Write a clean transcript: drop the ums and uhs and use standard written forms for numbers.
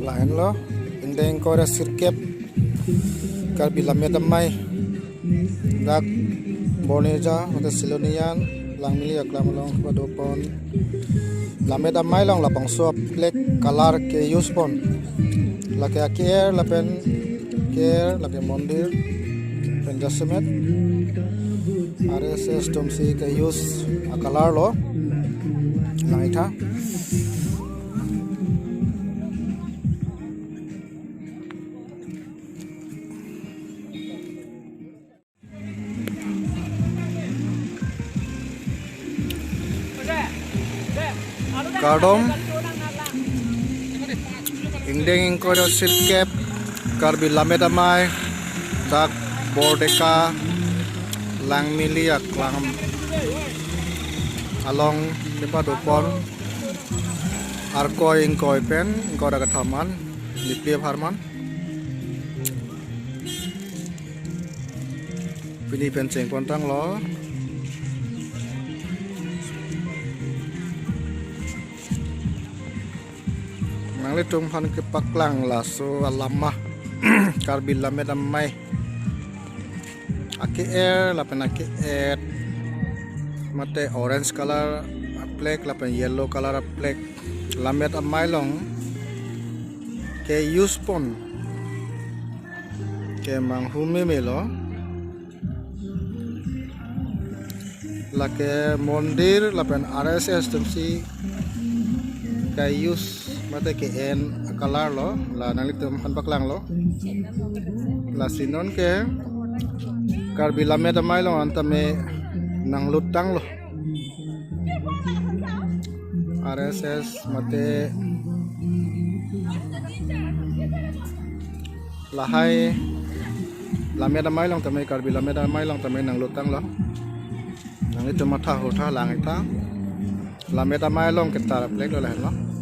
lain lo indeng ko ra sirkep kar bilamya damai dak boneja mata silonian lang mili aklam long padopon lame damai long lapang suap plek kalar ke use pon lake aker lapen care lake mondir penjasemet RSS domsi ke use akalar lo lang itha Kardom indeng ko sirkep karbi lamed amai tak bordeka lang miliak lang along tempat dopon arkoi ingkoi pen ingkoi dagat haman dipiap harman pini penceng kontang lo nang litung pan ke paklang laso alamah karbi lamed amai ake air lapen ake air mate orange color plek lapen yellow color plek lamet amai long ke use pon ke manghumi melo lake mondir lapen RSS temsi ke use mate ke en color lo la nang litung pan paklang lo la sinon ke karbi lamet amai lo antame nang lutang lo RSS mate lahai lamet amai long tame karbi lamet amai long tame nang lutang lo nang itu matha hotha lang ita lamet amai long ketar plek lo lah lo